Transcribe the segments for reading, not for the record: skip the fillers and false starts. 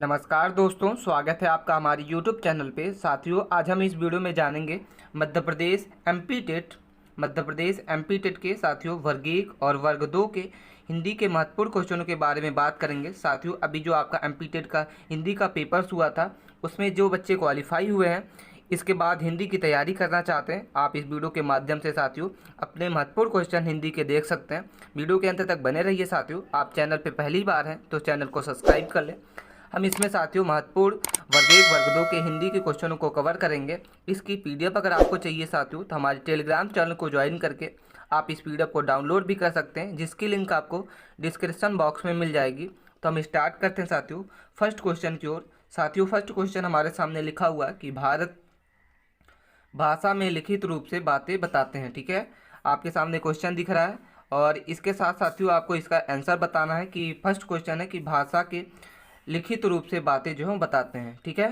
नमस्कार दोस्तों, स्वागत है आपका हमारे YouTube चैनल पे। साथियों, आज हम इस वीडियो में जानेंगे मध्य प्रदेश एमपी टेट के साथियों वर्ग 1 और वर्ग 2 के हिंदी के महत्वपूर्ण क्वेश्चनों के बारे में बात करेंगे। साथियों, अभी जो आपका एमपी टेट का हिंदी का पेपर्स हुआ था, उसमें जो बच्चे क्वालिफाई हुए हैं, इसके बाद हिंदी की तैयारी करना चाहते हैं, आप इस वीडियो के माध्यम से साथियों अपने महत्वपूर्ण क्वेश्चन हिंदी के देख सकते हैं। वीडियो के अंत तक बने रहिए। साथियों, आप चैनल पर पहली बार हैं तो चैनल को सब्सक्राइब कर लें। हम इसमें साथियों महत्वपूर्ण वर्ग 1 वर्ग 2 के हिंदी के क्वेश्चनों को कवर करेंगे। इसकी पीडीएफ अगर आपको चाहिए साथियों तो हमारे टेलीग्राम चैनल को ज्वाइन करके आप इस पीडीएफ को डाउनलोड भी कर सकते हैं, जिसकी लिंक आपको डिस्क्रिप्शन बॉक्स में मिल जाएगी। तो हम स्टार्ट करते हैं साथियों फर्स्ट क्वेश्चन की ओर। साथियों, फर्स्ट क्वेश्चन हमारे सामने लिखा हुआ है कि भारत भाषा में लिखित रूप से बातें बताते हैं। ठीक है, आपके सामने क्वेश्चन दिख रहा है और इसके साथ साथियों आपको इसका आंसर बताना है कि फर्स्ट क्वेश्चन है कि भाषा के लिखित रूप से बातें जो हम बताते हैं। ठीक है,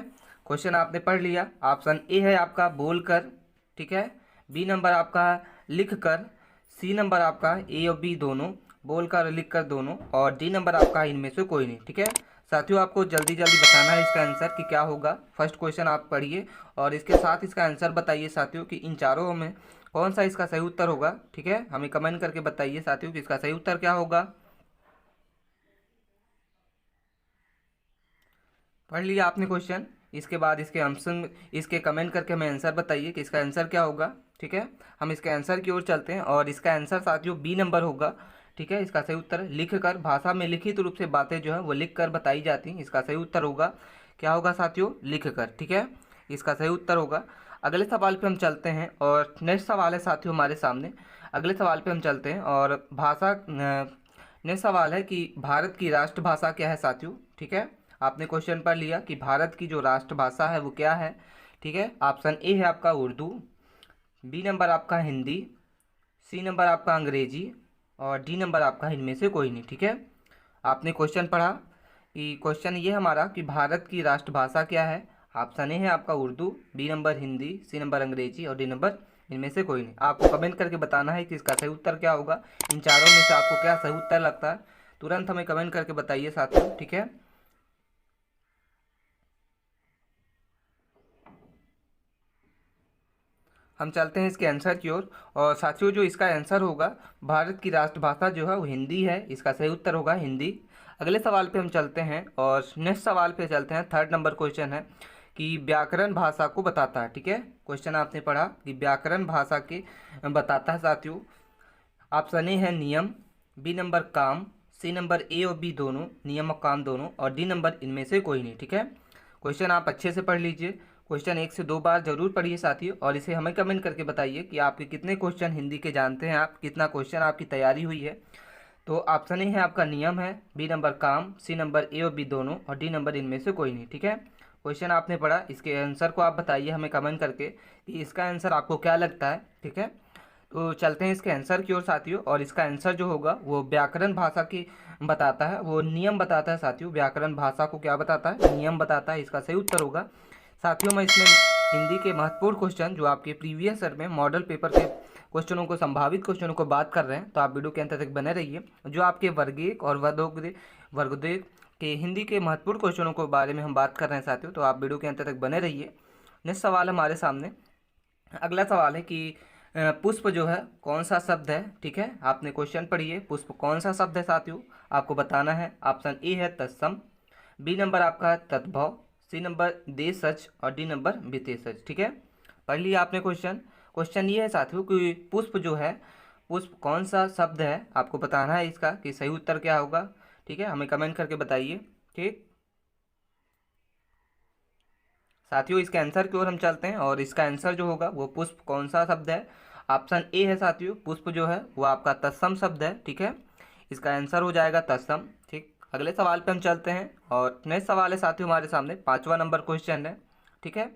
क्वेश्चन आपने पढ़ लिया। ऑप्शन ए है आपका बोलकर, ठीक है, बी नंबर आपका लिख कर, सी नंबर आपका ए और बी दोनों, बोलकर और लिख कर दोनों, और डी नंबर आपका इनमें से कोई नहीं। ठीक है साथियों, आपको जल्दी जल्दी बताना है इसका आंसर कि क्या होगा। फर्स्ट क्वेश्चन आप पढ़िए और इसके साथ इसका आंसर बताइए साथियों कि इन चारों में कौन सा इसका सही उत्तर होगा। ठीक है, हमें कमेंट करके बताइए साथियों कि इसका सही उत्तर क्या होगा। पढ़ लिया आपने क्वेश्चन, इसके बाद इसके आंसर, इसके कमेंट करके हमें आंसर बताइए कि इसका आंसर क्या होगा। ठीक है, हम इसके आंसर की ओर चलते हैं और इसका आंसर साथियों बी नंबर होगा। ठीक है, इसका सही उत्तर लिख कर, भाषा में लिखित रूप से बातें जो है वो लिख कर बताई जाती हैं। इसका सही उत्तर होगा, क्या होगा साथियों, लिख कर। ठीक है, इसका सही उत्तर होगा। अगले सवाल पे हम चलते हैं और नेक्स्ट सवाल है साथियों हमारे सामने। अगले सवाल पे हम चलते हैं और नेक्स्ट सवाल है कि भारत की राष्ट्रभाषा क्या है साथियों। ठीक है, आपने क्वेश्चन पढ़ लिया कि भारत की जो राष्ट्रभाषा है वो क्या है। ठीक है, ऑप्शन ए है आपका उर्दू, बी नंबर आपका हिंदी, सी नंबर आपका अंग्रेजी और डी नंबर आपका इनमें से कोई नहीं। ठीक है, आपने क्वेश्चन पढ़ा कि क्वेश्चन ये हमारा कि भारत की राष्ट्रभाषा क्या है। ऑप्शन ए है आपका Urdu, B number Hindi, C number अंग्रेजी और डी नंबर इनमें से कोई नहीं। आपको कमेंट करके बताना है कि इसका सही उत्तर क्या होगा। इन चारों में से आपको क्या सही उत्तर लगता है, तुरंत हमें कमेंट करके बताइए साथियों। ठीक है, हम चलते हैं इसके आंसर की ओर और साथियों जो इसका आंसर होगा, भारत की राष्ट्रभाषा जो है वो हिंदी है। इसका सही उत्तर होगा हिंदी। अगले सवाल पे हम चलते हैं और नेक्स्ट सवाल पे चलते हैं। थर्ड नंबर क्वेश्चन है कि व्याकरण भाषा को बताता है। ठीक है, क्वेश्चन आपने पढ़ा कि व्याकरण भाषा के बताता है साथियों। ऑप्शन ए है नियम, बी नंबर काम, सी नंबर ए और बी दोनों, नियम और काम दोनों, और डी नंबर इनमें से कोई नहीं। ठीक है, क्वेश्चन आप अच्छे से पढ़ लीजिए। क्वेश्चन 1 से 2 बार जरूर पढ़िए साथियों और इसे हमें कमेंट करके बताइए कि आपके कितने क्वेश्चन हिंदी के जानते हैं, आप कितना क्वेश्चन आपकी तैयारी हुई है। तो ऑप्शन ए है आपका नियम है, बी नंबर काम, सी नंबर ए और बी दोनों, और डी नंबर इनमें से कोई नहीं। ठीक है, क्वेश्चन आपने पढ़ा, इसके आंसर को आप बताइए हमें कमेंट करके कि इसका आंसर आपको क्या लगता है। ठीक है, तो चलते हैं इसके आंसर की ओर साथियों और इसका आंसर जो होगा वो व्याकरण भाषा की बताता है, वो नियम बताता है साथियों। व्याकरण भाषा को क्या बताता है, नियम बताता है। इसका सही उत्तर होगा साथियों। मैं इसमें हिंदी के महत्वपूर्ण क्वेश्चन जो आपके प्रीवियस ईयर में मॉडल पेपर के क्वेश्चनों को, संभावित क्वेश्चनों को बात कर रहे हैं, तो आप वीडियो के अंत तक बने रहिए। जो आपके वर्ग 1 और वर्ग 2 के हिंदी के महत्वपूर्ण क्वेश्चनों के बारे में हम बात कर रहे हैं साथियों, तो आप वीडियो के अंत तक बने रहिए। नेक्स्ट सवाल हमारे सामने, अगला सवाल है कि पुष्प जो है कौन सा शब्द है। ठीक है, आपने क्वेश्चन पढ़िए, पुष्प कौन सा शब्द है साथियों, आपको बताना है। ऑप्शन ए है तत्सम, बी नंबर आपका तद्भव, सी नंबर देशज और डी नंबर विशेषज। ठीक है, पढ़ लिया आपने क्वेश्चन। क्वेश्चन ये है साथियों कि पुष्प जो है, पुष्प कौन सा शब्द है, आपको बताना है इसका कि सही उत्तर क्या होगा। ठीक है, हमें कमेंट करके बताइए। ठीक साथियों, इसके आंसर की ओर हम चलते हैं और इसका आंसर जो होगा वो पुष्प कौन सा शब्द है। ऑप्शन ए है साथियों, पुष्प जो है वो आपका तत्सम शब्द है। ठीक है, इसका आंसर हो जाएगा तत्सम। ठीक, अगले सवाल पे हम चलते हैं और नेक्स्ट सवाल है साथियों हमारे सामने 5वां नंबर क्वेश्चन है। ठीक है,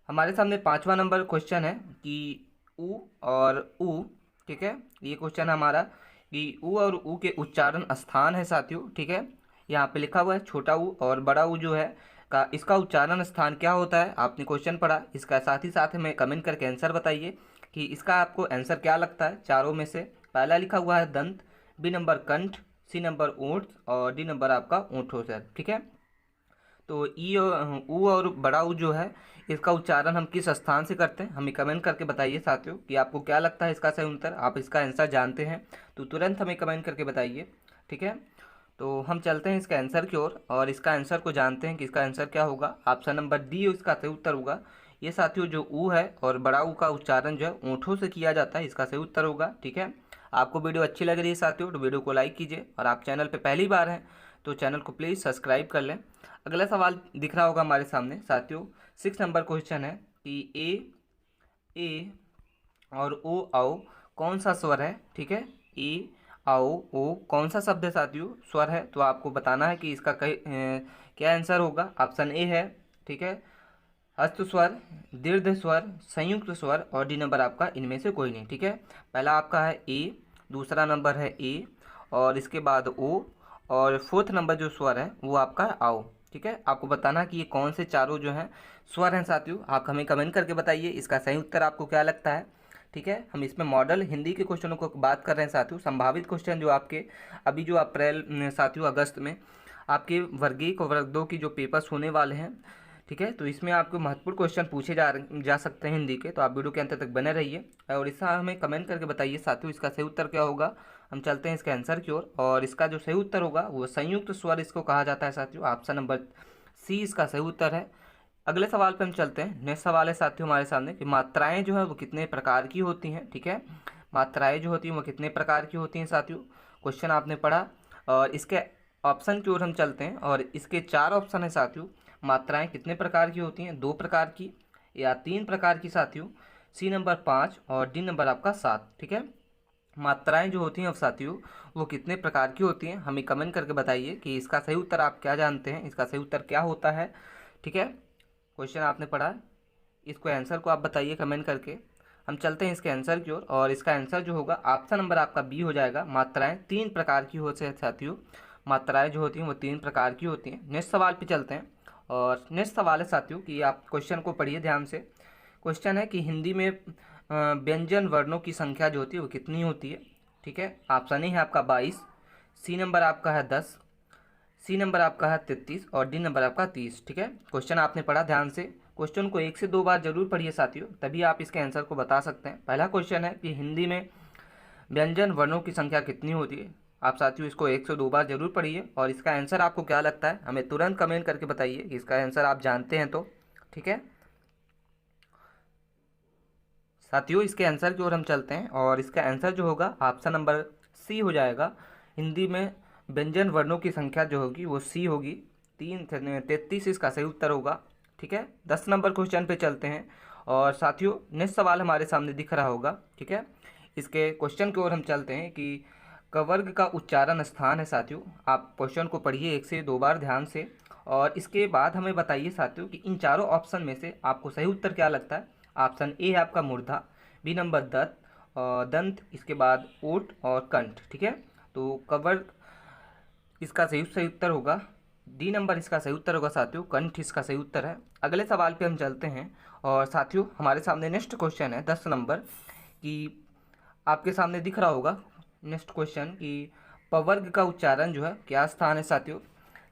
हमारे सामने 5वां नंबर क्वेश्चन है कि ऊ और ऊ। ठीक है, ये क्वेश्चन हमारा कि ऊ और ऊ के उच्चारण स्थान है साथियों। ठीक है, यहाँ पे लिखा हुआ है छोटा ऊ और बड़ा ऊ जो है का, इसका उच्चारण स्थान क्या होता है। आपने क्वेश्चन पढ़ा, इसका साथ ही साथ हमें कमेंट करके आंसर बताइए कि इसका आपको आंसर क्या लगता है। चारों में से पहला लिखा हुआ है दंत, बी नंबर कंठ, सी नंबर ओंठ और डी नंबर आपका ओंठों से। ठीक है, तो ई और ऊ और बड़ा ऊ जो है इसका उच्चारण हम किस स्थान से करते हैं, हमें कमेंट करके बताइए साथियों कि आपको क्या लगता है इसका सही उत्तर, आप इसका आंसर जानते हैं तो तुरंत हमें कमेंट करके बताइए। ठीक है, तो हम चलते हैं इसके आंसर की ओर और इसका आंसर को जानते हैं कि इसका आंसर क्या होगा। ऑप्शन नंबर डी इसका सही उत्तर होगा। ये साथियों जो ऊ है और बड़ा ऊ का उच्चारण जो है ऊँटों से किया जाता है, इसका सही उत्तर होगा। ठीक है, आपको वीडियो अच्छी लग रही है साथियों तो वीडियो को लाइक कीजिए और आप चैनल पर पहली बार हैं तो चैनल को प्लीज़ सब्सक्राइब कर लें। अगला सवाल दिख रहा होगा हमारे सामने साथियों, 6 नंबर क्वेश्चन है कि ए और ओ आओ कौन सा स्वर है। ठीक है, ए आओ ओ कौन सा शब्द है साथियों, स्वर है, तो आपको बताना है कि इसका क्या आंसर होगा। ऑप्शन ए है, ठीक है, अस्त स्वर, दीर्घ स्वर, संयुक्त स्वर और डी नंबर आपका इनमें से कोई नहीं। ठीक है, पहला आपका है ए, दूसरा नंबर है ए और इसके बाद ओ और फोर्थ नंबर जो स्वर है वो आपका है आओ। ठीक है, आपको बताना कि ये कौन से चारों जो हैं स्वर हैं साथियों, आप हमें कमेंट करके बताइए इसका सही उत्तर आपको क्या लगता है। ठीक है, हम इसमें मॉडल हिंदी के क्वेश्चनों को बात कर रहे हैं साथियों, संभावित क्वेश्चन जो आपके अभी जो अप्रैल साथियों अगस्त में आपके वर्ग 1 और वर्ग 2 की जो पेपर्स होने वाले हैं। ठीक है, तो इसमें आपको महत्वपूर्ण क्वेश्चन पूछे जा सकते हैं हिंदी के, तो आप वीडियो के अंत तक बने रहिए और इसका हमें कमेंट करके बताइए साथियों इसका सही उत्तर क्या होगा। हम चलते हैं इसके आंसर की ओर और इसका जो सही उत्तर होगा वो संयुक्त स्वर इसको कहा जाता है साथियों। ऑप्शन नंबर सी इसका सही उत्तर है। अगले सवाल पे हम चलते हैं। नेक्स्ट सवाल है साथियों हमारे सामने कि मात्राएं जो है वो कितने प्रकार की होती हैं। ठीक है, मात्राएं जो होती हैं वो कितने प्रकार की होती हैं साथियों, क्वेश्चन आपने पढ़ा और इसके ऑप्शन की ओर हम चलते हैं और इसके 4 ऑप्शन है साथियों। मात्राएं कितने प्रकार की होती हैं, 2 प्रकार की या 3 प्रकार की साथियों, सी नंबर 5 और डी नंबर आपका 7। ठीक है, मात्राएं जो होती हैं अब साथियों वो कितने प्रकार की होती हैं, हमें कमेंट करके बताइए कि इसका सही उत्तर आप क्या जानते हैं, इसका सही उत्तर क्या होता है। ठीक है, क्वेश्चन आपने पढ़ा, इसको आंसर को आप बताइए कमेंट करके। हम चलते हैं इसके आंसर की ओर और इसका आंसर जो होगा ऑप्शन नंबर आपका बी हो जाएगा। मात्राएं 3 प्रकार की होती हैं साथियों, मात्राएं जो होती हैं वो 3 प्रकार की होती हैं। नेक्स्ट सवाल पे चलते हैं और नेक्स्ट सवाल है साथियों कि आप क्वेश्चन को पढ़िए ध्यान से। क्वेश्चन है कि हिंदी में व्यंजन वर्णों की संख्या जो होती है वो कितनी होती है। ठीक है, ऑप्शन ए है आपका 22, सी नंबर आपका है 10, सी नंबर आपका है 33 और डी नंबर आपका 30। ठीक है, क्वेश्चन आपने पढ़ा ध्यान से, क्वेश्चन को 1 से 2 बार जरूर पढ़िए साथियों तभी आप इसके आंसर को बता सकते हैं। पहला क्वेश्चन है कि हिंदी में व्यंजन वर्णों की संख्या कितनी होती है। आप साथियों इसको 1 से 2 बार जरूर पढ़िए और इसका आंसर आपको क्या लगता है हमें तुरंत कमेंट करके बताइए कि इसका आंसर आप जानते हैं तो। ठीक है साथियों, इसके आंसर की ओर हम चलते हैं और इसका आंसर जो होगा ऑप्शन नंबर सी हो जाएगा। हिंदी में व्यंजन वर्णों की संख्या जो होगी वो सी होगी, 33 इसका सही उत्तर होगा। ठीक है, 10 नंबर क्वेश्चन पे चलते हैं और साथियों नेक्स्ट सवाल हमारे सामने दिख रहा होगा। ठीक है, इसके क्वेश्चन की ओर हम चलते हैं कि कवर्ग का उच्चारण स्थान है साथियों। आप क्वेश्चन को पढ़िए 1 से 2 बार ध्यान से और इसके बाद हमें बताइए साथियों कि इन चारों ऑप्शन में से आपको सही उत्तर क्या लगता है। ऑप्शन ए है आपका मूर्धा, बी नंबर दंत, इसके बाद ओठ और कंठ। ठीक है, तो कवर्ग इसका सही उत्तर होगा, डी नंबर इसका सही उत्तर होगा साथियों, कंठ इसका सही उत्तर है। अगले सवाल पे हम चलते हैं और साथियों हमारे सामने नेक्स्ट क्वेश्चन है 10 नंबर कि आपके सामने दिख रहा होगा नेक्स्ट क्वेश्चन कि पवर्ग का उच्चारण जो है क्या स्थान है साथियों।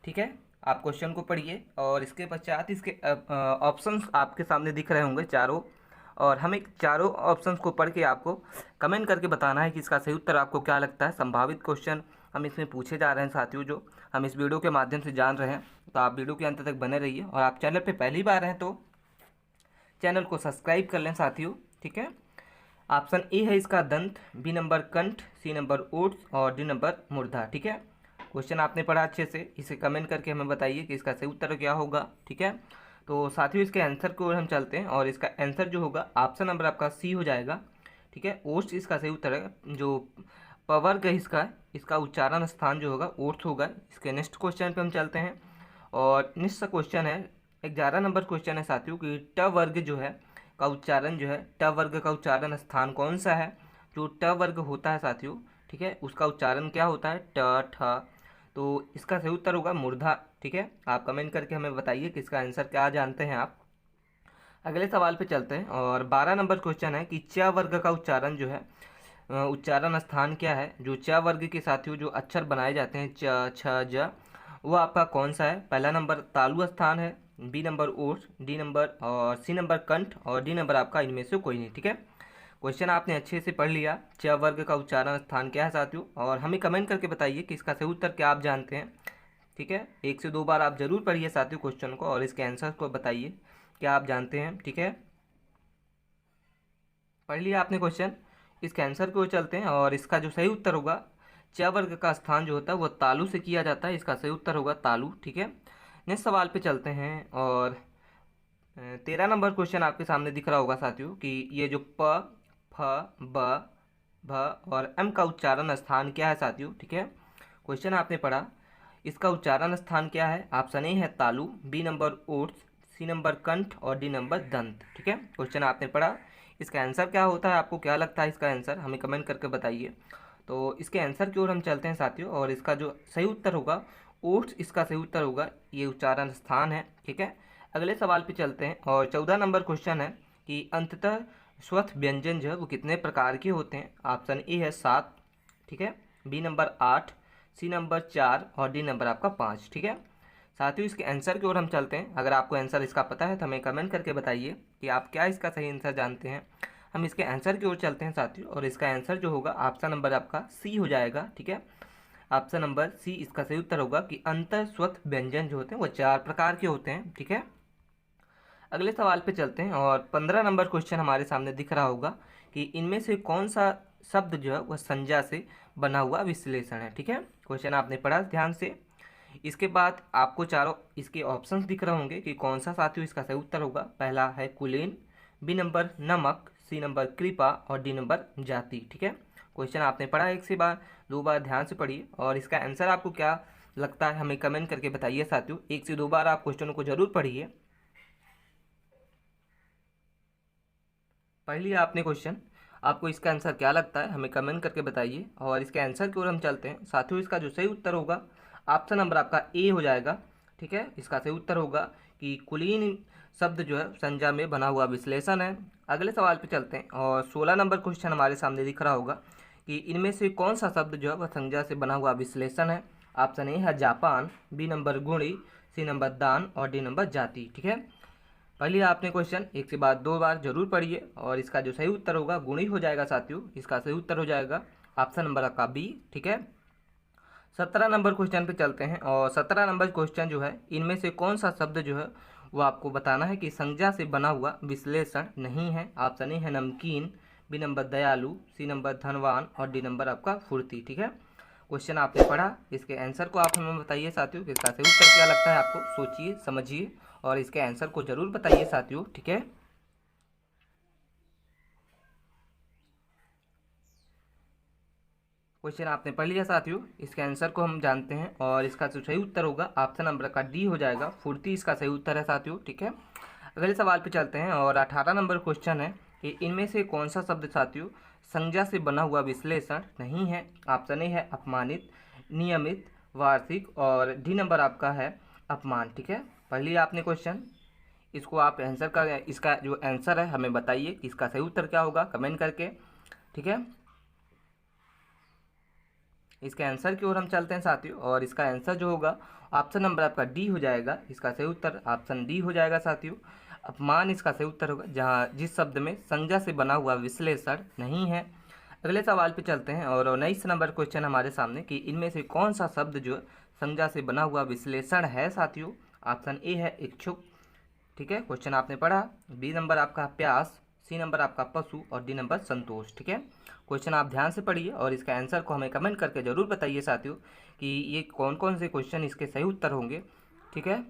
ठीक है, आप क्वेश्चन को पढ़िए और इसके पश्चात इसके ऑप्शंस आपके सामने दिख रहे होंगे चारों और हमें चारों ऑप्शंस को पढ़ के आपको कमेंट करके बताना है कि इसका सही उत्तर आपको क्या लगता है। संभावित क्वेश्चन हम इसमें पूछे जा रहे हैं साथियों जो हम इस वीडियो के माध्यम से जान रहे हैं, तो आप वीडियो के अंत तक बने रहिए और आप चैनल पे पहली बार हैं तो चैनल को सब्सक्राइब कर लें साथियों। ठीक है, ऑप्शन ए है इसका दंत, बी नंबर कंठ, सी नंबर ओठ और डी नंबर मूर्धा। ठीक है, क्वेश्चन आपने पढ़ा अच्छे से, इसे कमेंट करके हमें बताइए कि इसका सही उत्तर क्या होगा। ठीक है, तो साथियों इसके आंसर को हम चलते हैं और इसका आंसर जो होगा ऑप्शन नंबर आपका सी हो जाएगा। ठीक है, ओठ इसका सही उत्तर है, जो पवर्ग है इसका उच्चारण स्थान जो होगा ओठ होगा। इसके नेक्स्ट क्वेश्चन पे हम चलते हैं और नेक्स्ट क्वेश्चन है 11 नंबर क्वेश्चन है साथियों कि ट वर्ग जो है का उच्चारण जो है, ट वर्ग का उच्चारण स्थान कौन सा है। जो ट वर्ग होता है साथियों, ठीक है, उसका उच्चारण क्या होता है, ट ठ, तो इसका सही उत्तर होगा मूर्धा। ठीक है, आप कमेंट करके हमें बताइए कि इसका आंसर क्या जानते हैं आप। अगले सवाल पे चलते हैं और 12 नंबर क्वेश्चन है कि च वर्ग का उच्चारण जो है उच्चारण स्थान क्या है। जो च वर्ग के साथियों जो अक्षर बनाए जाते हैं च छ ज, वो आपका कौन सा है? पहला नंबर तालु स्थान है, बी नंबर ओट्स, डी नंबर और सी नंबर कंठ और डी नंबर आपका इनमें से कोई नहीं। ठीक है, क्वेश्चन आपने अच्छे से पढ़ लिया। च वर्ग का उच्चारण स्थान क्या है साथियों, और हमें कमेंट करके बताइए कि इसका सही उत्तर क्या आप जानते हैं। ठीक है, 1 से 2 बार आप जरूर पढ़िए साथियों क्वेश्चन को और इसके आंसर को बताइए क्या आप जानते हैं। ठीक है, पढ़ लिया आपने क्वेश्चन, इसके आंसर की ओर चलते हैं और इसका जो सही उत्तर होगा, च वर्ग का स्थान जो होता है वो तालु से किया जाता है, इसका सही उत्तर होगा तालु। ठीक है, नेक्स्ट सवाल पे चलते हैं और 13 नंबर क्वेश्चन आपके सामने दिख रहा होगा साथियों कि ये जो प, फ, ब, भ और एम का उच्चारण स्थान क्या है साथियों। ठीक है, क्वेश्चन आपने पढ़ा, इसका उच्चारण स्थान क्या है? ऑप्शन ए है तालु, बी नंबर ओट्स, सी नंबर कंठ और डी नंबर दंत। ठीक है, क्वेश्चन आपने पढ़ा, इसका आंसर क्या होता है? आपको क्या लगता है इसका आंसर? हमें कमेंट करके बताइए। तो इसके आंसर की ओर हम चलते हैं साथियों और इसका जो सही उत्तर होगा ओट्स, इसका सही उत्तर होगा, ये उच्चारण स्थान है। ठीक है, अगले सवाल पे चलते हैं और 14 नंबर क्वेश्चन है कि अंततः स्वस्थ व्यंजन जो है वो कितने प्रकार के होते हैं? ऑप्शन ए है 7, ठीक है, बी नंबर 8, सी नंबर 4 और डी नंबर आपका 5। ठीक है, साथियों इसके आंसर की ओर हम चलते हैं। अगर आपको आंसर इसका पता है तो हमें कमेंट करके बताइए कि आप क्या इसका सही आंसर जानते हैं। हम इसके आंसर की ओर चलते हैं साथियों और इसका आंसर जो होगा ऑप्शन नंबर आपका सी हो जाएगा। ठीक है, ऑप्शन नंबर सी इसका सही उत्तर होगा कि अंतःस्वथ व्यंजन जो होते हैं वो 4 प्रकार के होते हैं। ठीक है, अगले सवाल पे चलते हैं और 15 नंबर क्वेश्चन हमारे सामने दिख रहा होगा कि इनमें से कौन सा शब्द जो है वह संज्ञा से बना हुआ विश्लेषण है। ठीक है, क्वेश्चन आपने पढ़ा ध्यान से, इसके बाद आपको चारों इसके ऑप्शंस दिख रहे होंगे कि कौन सा साथियों इसका सही उत्तर होगा। पहला है कुलीन, बी नंबर नमक, सी नंबर कृपा और डी नंबर जाति। ठीक है, क्वेश्चन आपने पढ़ा 1 से 2 बार ध्यान से पढ़िए और इसका आंसर आपको क्या लगता है हमें कमेंट करके बताइए साथियों। 1 से 2 बार आप क्वेश्चनों को जरूर पढ़िए। पढ़ लिया आपने क्वेश्चन, आपको इसका आंसर क्या लगता है हमें कमेंट करके बताइए और इसके आंसर की ओर हम चलते हैं साथियों। इसका जो सही उत्तर होगा ऑप्शन नंबर आपका ए हो जाएगा। ठीक है, इसका सही उत्तर होगा कि कुलीन शब्द जो है संज्ञा में बना हुआ विश्लेषण है। अगले सवाल पे चलते हैं और 16 नंबर क्वेश्चन हमारे सामने दिख रहा होगा कि इनमें से कौन सा शब्द जो है वह संज्ञा से बना हुआ विश्लेषण है। ऑप्शन ए है जापान, बी नंबर गुणी, सी नंबर दान और डी नंबर जाति। ठीक है, पढ़ लिया आपने क्वेश्चन, 1 से 2 बार जरूर पढ़िए और इसका जो सही उत्तर होगा गुणी हो जाएगा साथियों। इसका सही उत्तर हो जाएगा ऑप्शन नंबर आपका बी। ठीक है, 17 नंबर क्वेश्चन पे चलते हैं और 17 नंबर क्वेश्चन जो है इनमें से कौन सा शब्द जो है वो आपको बताना है कि संज्ञा से बना हुआ विश्लेषण नहीं है। ऑप्शन ए है नमकीन, बी नंबर दयालु, सी नंबर धनवान और डी नंबर आपका फुर्ती। ठीक है, क्वेश्चन आपने पढ़ा, इसके आंसर को आप हमें बताइए साथियों कि इसका सही उत्तर क्या लगता है आपको। सोचिए समझिए और इसके आंसर को जरूर बताइए साथियों। ठीक है, क्वेश्चन आपने पढ़ लिया साथियों, इसके आंसर को हम जानते हैं और इसका जो सही उत्तर होगा ऑप्शन नंबर का डी हो जाएगा, फुर्ती इसका सही उत्तर है साथियों। ठीक है, अगले सवाल पे चलते हैं और 18 नंबर क्वेश्चन है कि इनमें से कौन सा शब्द साथियों संज्ञा से बना हुआ विश्लेषण नहीं है। ऑप्शन ए है अपमानित, नियमित, वार्षिक और डी नंबर आपका है अपमान। ठीक है, पढ़ लिया आपने क्वेश्चन, इसको आप आंसर कर इसका जो आंसर है हमें बताइए कि इसका सही उत्तर क्या होगा कमेंट करके। ठीक है, इसके आंसर की ओर हम चलते हैं साथियों और इसका आंसर जो होगा ऑप्शन नंबर आपका डी हो जाएगा। इसका सही उत्तर ऑप्शन डी हो जाएगा साथियों, अपमान इसका सही उत्तर होगा, जहां जिस शब्द में संज्ञा से बना हुआ विश्लेषण नहीं है। अगले सवाल पे चलते हैं और 19 नंबर क्वेश्चन हमारे सामने कि इनमें से कौन सा शब्द जो संज्ञा से बना हुआ विश्लेषण है साथियों। ऑप्शन ए है इच्छुक। ठीक है, क्वेश्चन आपने पढ़ा, बी नंबर आपका प्यास, सी नंबर आपका पशु और डी नंबर संतोष। ठीक है, क्वेश्चन आप ध्यान से पढ़िए और इसका आंसर को हमें कमेंट करके जरूर बताइए साथियों कि ये कौन कौन से क्वेश्चन इसके सही उत्तर होंगे। ठीक है,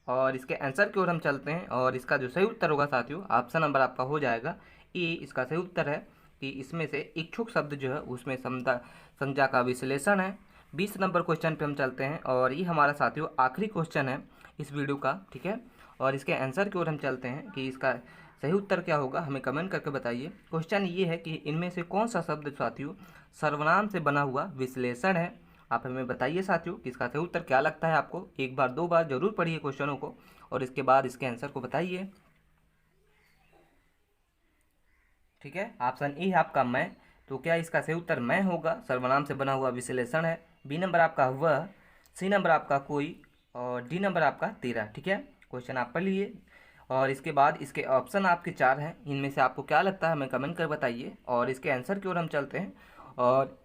और इसके आंसर की ओर हम चलते हैं और इसका जो सही उत्तर होगा साथियों ऑप्शन नंबर आपका हो जाएगा ए। इसका सही उत्तर है कि इसमें से इच्छुक शब्द जो है उसमें संज्ञा का विश्लेषण है। 20 नंबर क्वेश्चन पे हम चलते हैं और ये हमारा साथियों आखिरी क्वेश्चन है इस वीडियो का। ठीक है, और इसके आंसर की ओर हम चलते हैं कि इसका सही उत्तर क्या होगा हमें कमेंट करके बताइए। क्वेश्चन ये है कि इनमें से कौन सा शब्द साथियों सर्वनाम से बना हुआ विश्लेषण है। आप हमें बताइए साथियों कि इसका सही उत्तर क्या लगता है आपको। 1 बार 2 बार जरूर पढ़िए क्वेश्चनों को और इसके बाद इसके आंसर को बताइए। ठीक है, ऑप्शन ए है आपका मैं, तो क्या इसका सही उत्तर मैं होगा, सर्वनाम से बना हुआ विश्लेषण है। बी नंबर आपका वह, सी नंबर आपका कोई और डी नंबर आपका तेरा। ठीक है, क्वेश्चन आप पढ़ लिए और इसके बाद इसके ऑप्शन आपके 4 हैं, इनमें से आपको क्या लगता है हमें कमेंट कर बताइए। और इसके आंसर की ओर हम चलते हैं और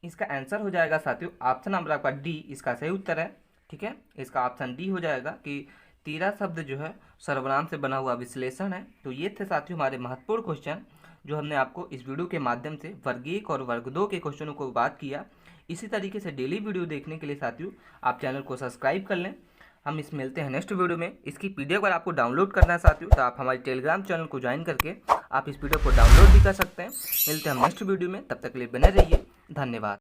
इसका आंसर हो जाएगा साथियों ऑप्शन नंबर आपका डी, इसका सही उत्तर है। ठीक है, इसका ऑप्शन डी हो जाएगा कि तेरा शब्द जो है सर्वनाम से बना हुआ विश्लेषण है। तो ये थे साथियों हमारे महत्वपूर्ण क्वेश्चन जो हमने आपको इस वीडियो के माध्यम से वर्ग 1 और वर्ग 2 के क्वेश्चनों को बात किया। इसी तरीके से डेली वीडियो देखने के लिए साथियों आप चैनल को सब्सक्राइब कर लें। हम इस मिलते हैं नेक्स्ट वीडियो में। इसकी पीडीएफ अगर आपको डाउनलोड करना है साथियों तो आप हमारे टेलीग्राम चैनल को ज्वाइन करके आप इस पीडीएफ को डाउनलोड भी कर सकते हैं। मिलते हैं हम नेक्स्ट वीडियो में, तब तक के लिए बने रहिए। धन्यवाद।